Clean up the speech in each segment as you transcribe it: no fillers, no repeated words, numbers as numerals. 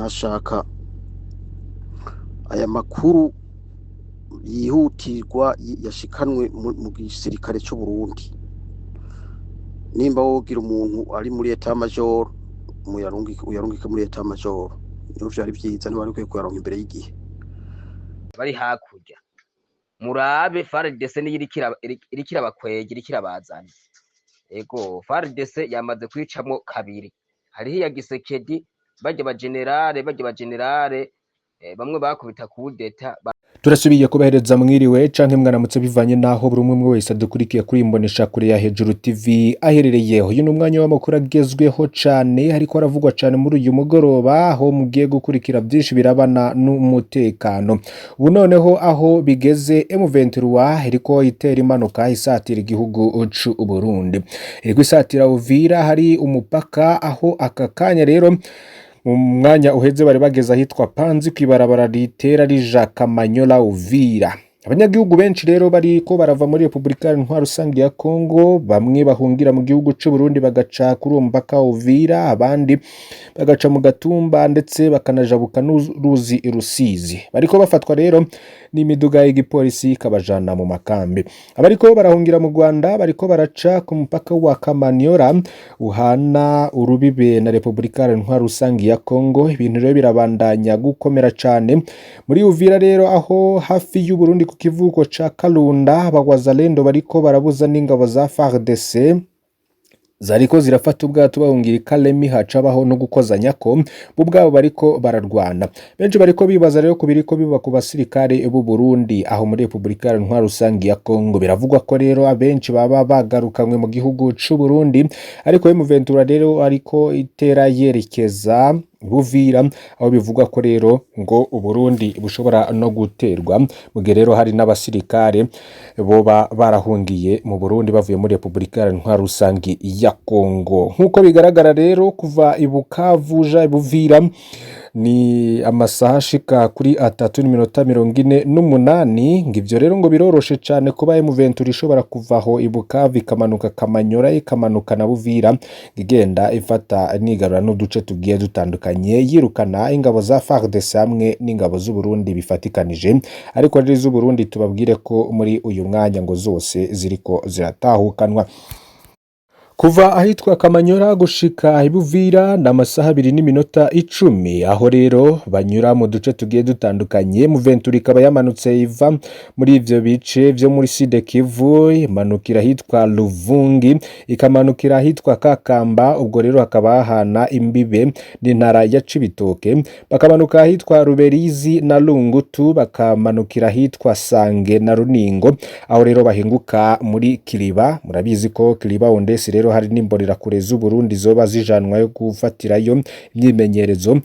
nashaka aya makuru yihutirwa yashikanwe mu gisirikare cy'u Burundi. Nimba wogira umuntu ari muri etat major uyarungike muri etat major, niho vyari vyiza ntibarikwiye kuyaronka imbere y'igihe. Bari hakurya murabe FARDC irikira bakwege irikira bazana. Ego FARDC yamaze kwicamwo kabiri. Hariho ya Gisekedi baje ba generale bamwe bakubita kudeta. Turasubiye kubahereza mwiriwe canke mwaramutse bivanye naho buri umwe wese adukurikiye kuri imbonesha kure ya Hejuru TV aherereyeho. Uyu numwanya w'amakuru agezweho cane hariko aravugwa cane muri uyu mugoroba, aho mugiye gukurikira byinshi birabana n'umutekano. Ubu noneho aho bigeze M23 iriko itera imanuka isatira igihugu c'u Burundi. Iriko isatira Uvira, hari umupaka aho akakanya rero mu mwanya uheze bari bageza hitwa Panzi kwibarabara ritera rija Kamanyola Uvira. Abanyagihugu benshi rero bariko barava muri Republika Iharanira Rusangi ya Kongo, bamwe bahungira mu gihugu c'u Burundi bagaca kuri mpaka Uvira, abandi bagaca mu Gatumba ndetse bakanajabuka n'uruzi Rusizi. Bariko bafatwa rero n'imiduga y'igipolisi ikabajana mu makambi. Abariko barahungira mu Rwanda bariko baraca ku mupaka wa Kamanyola uhana urubibe na Republika Iharanira Rusangi ya Kongo. Ibintu rero birabandanya gukomera cane muri Uvira rero, aho hafi y'u Burundi ku kivuko ca Kalunda abawazalendo bariko barabuza n'ingabo za FARDC zariko zirafata ubwato bahungira Kalemi hacabaho no gukozanya ko bo bwabo bariko bararwana. Benshi bariko bibaza rero kubiriko biba ku basirikare b'u Burundi aho muri Republika Iharanira Rusangi ya Kongo. Biravugwa ko rero abenshi baba bagarukamwe mu gihugu c'u Burundi, ariko M23 rero ariko itera yerekeza Buvira, aho bivugwa ko rero ngo Uburundi bushobora no guterwa. Mugihe rero hari n'abasirikare boba barahungiye mu Burundi bavuye muri Republika Iharanira Rusangi ya Kongo. Nkuko bigaragara rero kuva Ibukavu ja Buvira ni amasaha ashika kuri 3:48. Ngivyo rero ngo biroroshe cane kuba M23 ishobora kuvaho Ibukavu ikamanuka Kamanyola ikamanuka na Buvira, igenda ifata nigarura n'uduce tugiye dutandukanye, yirukana ingabo za FARDC hamwe n'ingabo z'u Burundi bifatikanije. Ariko rero z'u Burundi tubabwire ko muri uyu mwanya ngo zose ziriko ziratahukanwa. Kuva ahitwa Kamanyola gushika Ibuvira n'amasaha 2:10, aho rero banyura mu duce tugiye dutandukanye. M23 ikaba yamanutse iva muri ivyo bice vyo muri Sud Kivu, imanukira hitwa Luvungi, ikamanukira hitwa Kakamba. Ubwo rero hakaba hana imbibe n'intara ya Cibitoke, bakamanuka hitwa Ruberizi na Lungutu, bakamanukira hitwa Sange na Runingo, aho rero bahinguka muri Kiriba. Murabizi ko Kiriba ondesi rero hari n'imborera kure z'u Burundi zoba zijanwa yo gufatirayo imyimenyerezo.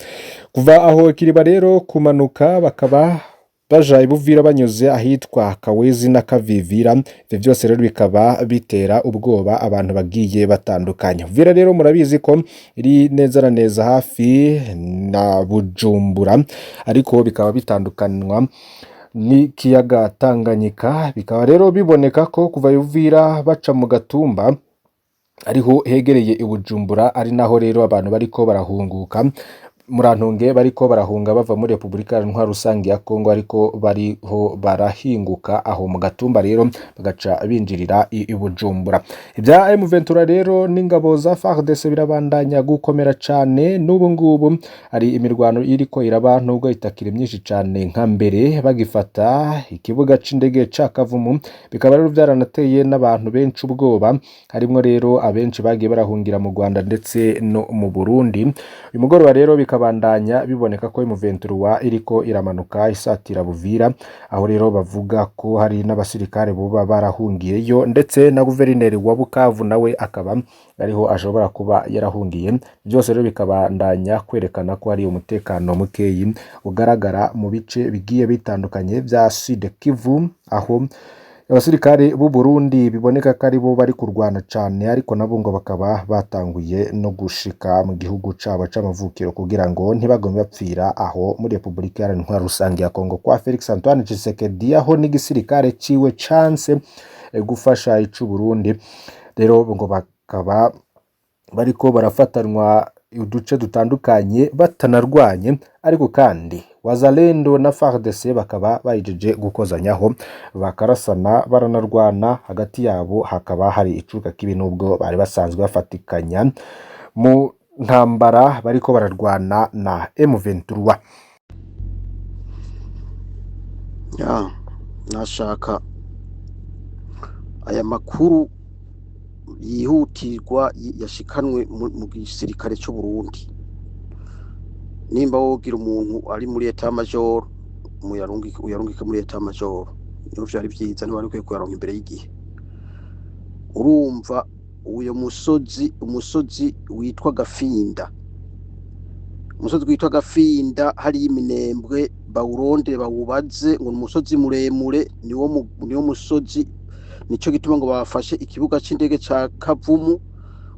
Kuva aho Kiriba rero kumanuka bakaba baja Ibuvira banyuze ahitwa Kawezi na Kavivira. Ivyo byose rero bikaba bitera ubwoba abantu bagiye batandukanye. Uvira rero murabizi ko iri neza na neza hafi na Bujumbura, ariko bikaba bitandukanwa ni kiyaga Tanganyika. Bikaba rero biboneka ko kuva Uvira baca mu Gatumba ariho hegereye Ibujumbura, ari naho rero abantu bariko barahunguka Murantunge bariko barahunga bava muri Republika Iharanira Rusangi ya Kongo, ariko bariho barahinguka aho mu Gatumba rero bagaca binjirira Ibujumbura. Ibya M23 rero n'ingabo za FARDC birabandanya gukomera cane. N'ubu ngubu ari imirwano iriko iraba, nubwo itakiri myinshi cane nka mbere. Bagifata ikibuga c'indege ca Kavumu, bikaba rero byaranateye n'abantu benshi ubwoba, harimo rero abenshi bagiye barahungira mu Rwanda ndetse no mu Burundi. Uyu mugoroba rero bandanya biboneka ko M23 iriko iramanuka isatira Buvira, aho rero bavuga ko hari n'abasirikare boba barahungiyeyo, ndetse na guverineri wa Bukavu nawe akaba ariho ashobora kuba yarahungiye. Byose rero bikabandanya kwerekana ko hari umutekano mukeyi ugaragara mu bice bigiye bitandukanye bya Sud Kivu, aho abasirikare b'u Burundi biboneka ko ari bo bari kurwana cyane, ariko nabo ngo bakaba batanguye no gushika mu gihugu cabo c'amavukiro kugira ngo ntibagombe bapfira aho muri Republika Iharanira Rusangi ya Kongo kwa Felix Antoine Tshisekedi, aho n'igisirikare ciwe chance gufasha icu Burundi. Rero ngo bakaba bariko barafatanwa uduce dutandukanye batanarwanye, ariko kandi Wazalendo na FARDC bakaba bayijeje gukozanyaho bakarasana baranarwana, hagati yabo hakaba hari icuka kibi nubwo bari basanzwe bafatikanya mu ntambara bariko bararwana na M23. ya nashaka aya makuru yihutirwa yashikanwe mu gisirikare cy'u Burundi. Nimba wogira umuntu ari muri etat major uyarungike muri etat major, niyo vyari vyiza ntibari kwiye kuyaronka imbere y'igihe. Urumva uyo umusozi witwa Gafinda, umusozi witwa Gafinda hari iminembwe bawurondere bawubaze ngo umusozi muremure niwo musozi. Nico gituma ngo bafashe ikibuga c'indege ca Kavumu.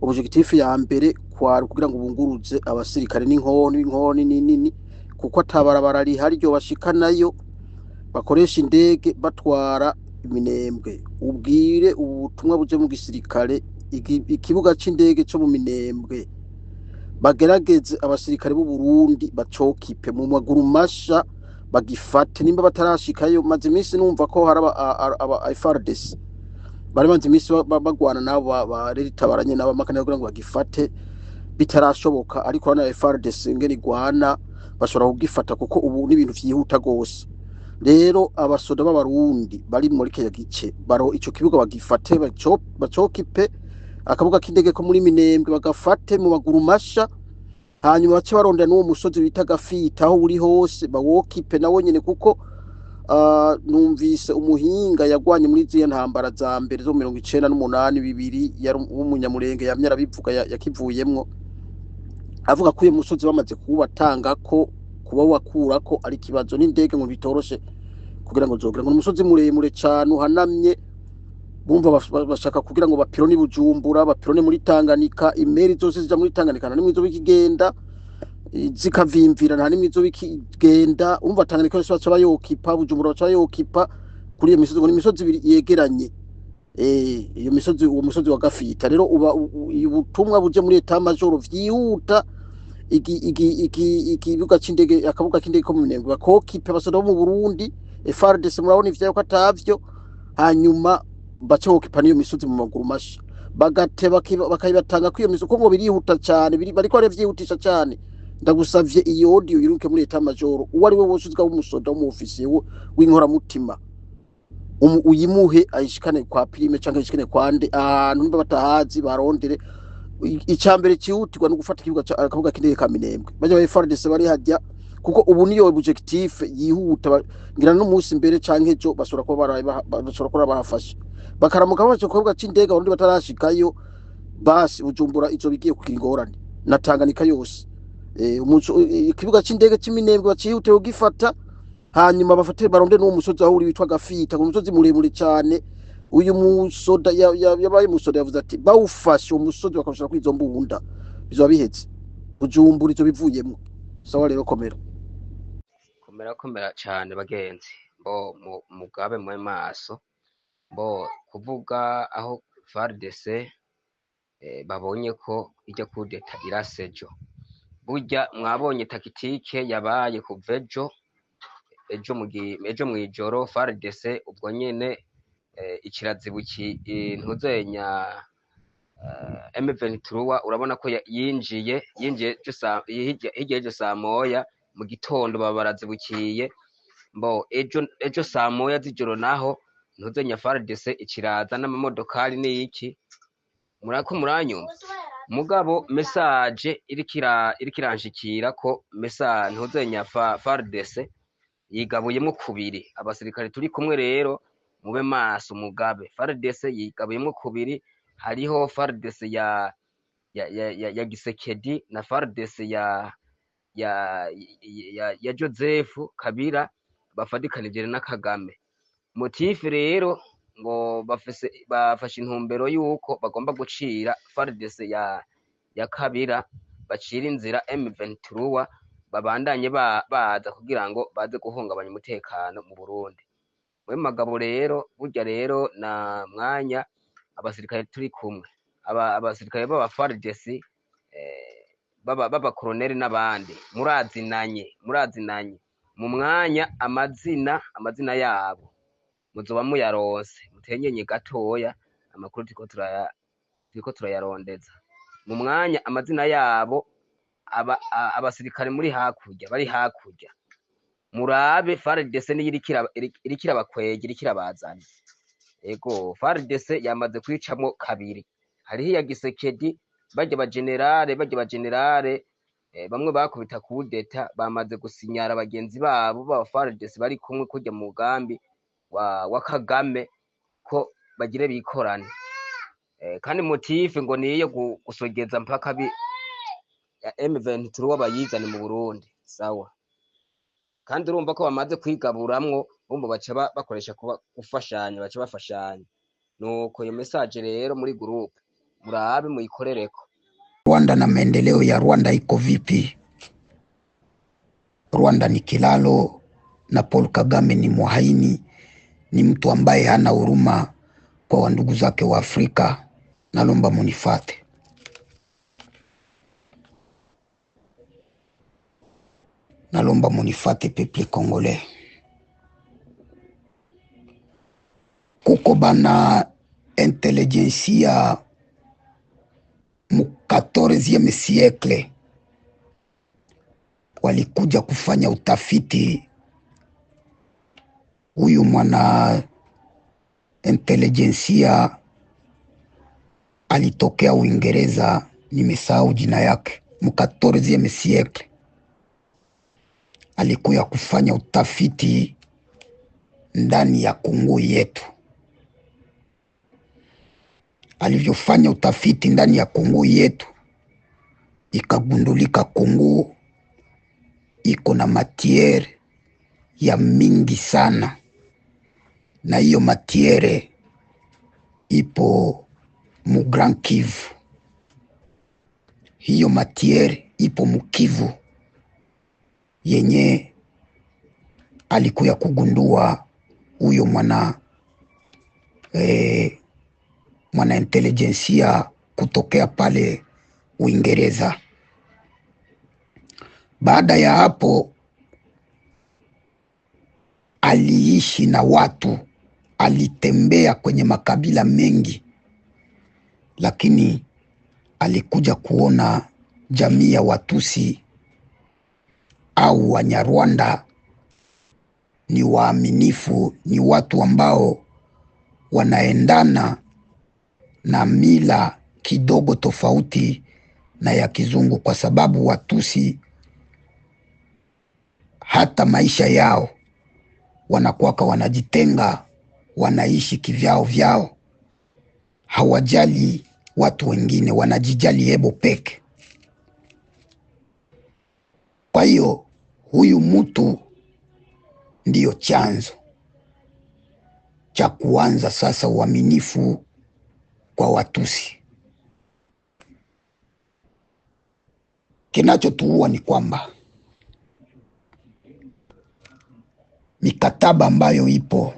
Objectif ya mbere kwari kugira ngo bunguruze abasirikare n'inkoni nini, kuko atabarabara rihari ryo bashikanayo, bakoresha indege batwara iminembwe. Ubwire ubutumwa buje mu gisirikare, ikibuga c'indege cyo mu Minembwe bagerageze abasirikare b'u Burundi bacokipe mu maguru masha bagifate, nimba batarashikayo. Maze iminsi numva ko hari aba FARDC bari banze iminsi bagwana nabo baritabaranye n'abamakana kugira ngo bagifate, bitarashoboka. Ariko na FARDC ngene igwana bashobora kugifata, kuko ubu ni ibintu vyihuta gose. Rero abasoda b'abarundi bari muri kaya gice baro ico kibuga bagifate, bacokipe akabuga k'indege ko muri Minembwe bagafate mu maguru masha, hanyuma bace barondera n'uwo musozi bita Gafita aho uri hose bawokipe nawo nyene, kuko numvise umuhinga yagwanye muri ziya ntambara za mbere zo 1998 bibiri yari umunyamurenge yamyara bivuga yakivuyemwo, avuga ko uyu musozi bamaze kuwatanga ko kuba wakurako ari kibazo n'indege ngo bitoroshe kugira ngo zogira ngo umusozi muremure cyane uhanamye. Bumva bashaka kugira ngo bapirone Bujumbura, bapirone muri Tanganyika, imeri zose zija muri Tanganyika nta nimwe zo bikigenda zikavimvira, nta nimwe zo bikigenda. Umva Tanganyika yose baca bayokipa, Bujumbura baca bayokipa kuri iyo misozi, ngo ni imisozi ibiri yegeranye. Iyo misozi, uwo musozi wa Gafita rero uba ubutumwa buje muri etat major vyihuta. Ikibuga c'indege, akabuga k'indege ko mu Minembwe bakokipe basoda mu Burundi. FARDC murabona ivyo ko atavyo, hanyuma bacokipa niyo misozi mu maguru masha bagateba bakayibatanga kwiyo misozi, kuko ngo birihuta cyane, bariko arevyihutisha cyane. Ndagusavye iyo audio yiruke muri etat major, uwari we wose uzga w'umusoda w'umufisiye w'inkora mutima uyimuhe ayishikane kwa prime canke ayishikane kwande ahantu nimba batahazi barondere. Icambere cihutirwa no gufata ikibuga akabuga k'indege ka Minembwe, baje ba FARDC bari hajya, kuko ubu niyo objectif yihuta. Ngira no musi mbere canke ejo basura ko barafashe bakaramuka baje kuvuga c'indege abarundi batarashikayo, basi Bujumbura izo bigiye kukingorane na Tanganyika yose. Ikibuga c'indege c'Iminembwe bacihute ugifata, hanyuma bafate baronde n'uwo musozi aho uri witwa Gafita, ngo umusozi muremure cyane. Uyu musoda yabaye musoda yavuze ati bawufashe umusozi bakabashira kwizo mbunda bizo bihetse Bujumbura izo bivuyemo. Sawa rero komera cyane bagenzi, bo mugabe mu maso, bo kuvuga aho FARDC babonye ko ijya kudeta irasejo. Burya mwabonye takitike yabaye kuva ejo mwijoro FARDC ubwo nyene ikirazibuki ntuzenya M23 urabona ko yinjiye hirya saa moya mu gitondo babarazibukiye. Mbo ejo saa moya z'ijoro naho ntuzenya FARDC ikiraza n'amamodokari n'iki, murako muranyumva. Mugabo message irikiranshikira ko message ntuzenya FARDC yigabuyemo kubiri. Abasirikare turi kumwe rero mube maso mugabe. FARDC yigabuyemo kubiri, hariho FARDC ya Gisekedi na FARDC ya Joseph Kabila bafadikanije na Kagame. Motif rero ngo bafashe intumbero yuko bagomba gucira FARDC ya Kabila, bacira inzira M23 babandanye baza kugira ngo baze guhungabanya umutekano mu Burundi. Mwe magabo rero burya rero na mwanya abasirikare turi kumwe, abasirikare b'aba FARDC baba koroneri n'abandi murazinanye mu mwanya amazina yabo muzoba muyaronse mutenyenye gatoya amakuru turiko turayarondeza mu mwanya amazina yabo abasirikare bari hakurya murabe FARDC niyo irikira bakwege irikira bazana ego FARDC yamaze kwicamwo kabiri hariho iya Gisekedi bajya bagenerale bamwe bakubita kudeta bamaze gusinyara bagenzi babo ba FARDC bari kumwe kujya mu mugambi wa Kagame ko bagire bikorane kandi motife ngo niyo gusogeza mpaka ya M23 wabayizane mu Burundi sawa kandi urumva ko bamaze kwigaburamwo bumva baca bakoresha gufashanya baca bafashanya nuko iyo message rero muri group murabe muyikorereko. Rwanda na maendeleo ya Rwanda iko vipi? Rwanda ni kilalo na Paul Kagame ni muhaini, ni mtu ambaye hana huruma kwa wandugu zake wa Afrika. Nalomba munifate. Nalomba munifate peuple congolais. Kuko bana intelligentsia mu 14e siècle walikuja kufanya utafiti. Huyu mwana intelligentsia alitokea Uingereza, nimesahau jina yake. Mu 14e siècle alikuya kufanya utafiti ndani ya Kongo yetu. Alivyofanya utafiti ndani ya Kongo yetu, ikagundulika Kongo iko na matiere ya mingi sana, na hiyo matiere ipo mu Grand Kivu. Hiyo matiere ipo mu Kivu yenye alikuya kugundua huyo mwana intelligentsia kutokea pale Uingereza. Baada ya hapo aliishi na watu, alitembea kwenye makabila mengi, lakini alikuja kuona jamii ya Watusi au Wanyarwanda ni waaminifu, ni watu ambao wanaendana na mila kidogo tofauti na ya kizungu, kwa sababu Watusi hata maisha yao wanakuwaka wanajitenga, wanaishi kivyao vyao, hawajali watu wengine, wanajijali hebo peke. Kwa hiyo huyu mtu ndiyo chanzo cha kuanza sasa uaminifu kwa Watusi. Kinachotuua ni kwamba mikataba ambayo ipo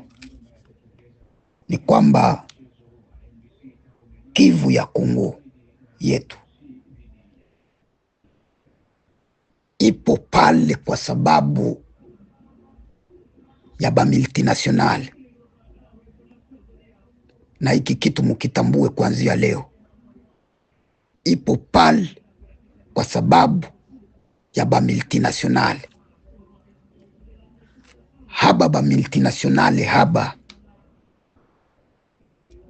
ni kwamba Kivu ya Kongo yetu ipo pale kwa sababu ya ba multinational, na hiki kitu mukitambue kuanzia leo. Ipo pale kwa sababu ya ba multinational. Haba ba multinational haba,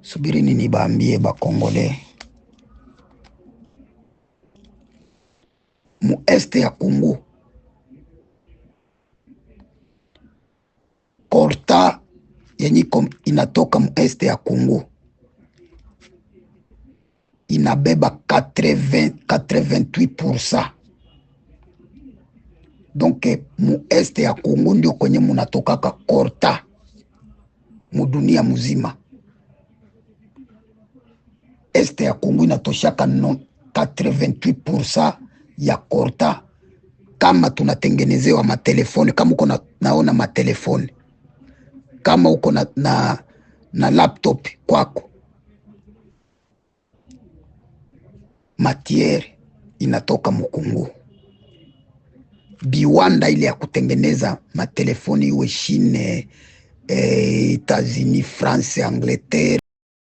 subirini nibaambie ba Kongole, mu este ya Kongo korta yenye inatoka mu este ya Kongo inabeba 88%. Donc mu este ya Kongo ndio kwenye munatokaka korta mu dunia muzima. Este ya Kongo inatoshaka 88% ya korta. Kama tunatengenezewa matelefoni, kama uko naona matelefoni, kama uko na laptop kwako, matiere inatoka Mkongo. Biwanda ile ya kutengeneza matelefoni iwe Chine, Etats-Unis, France, Angleterre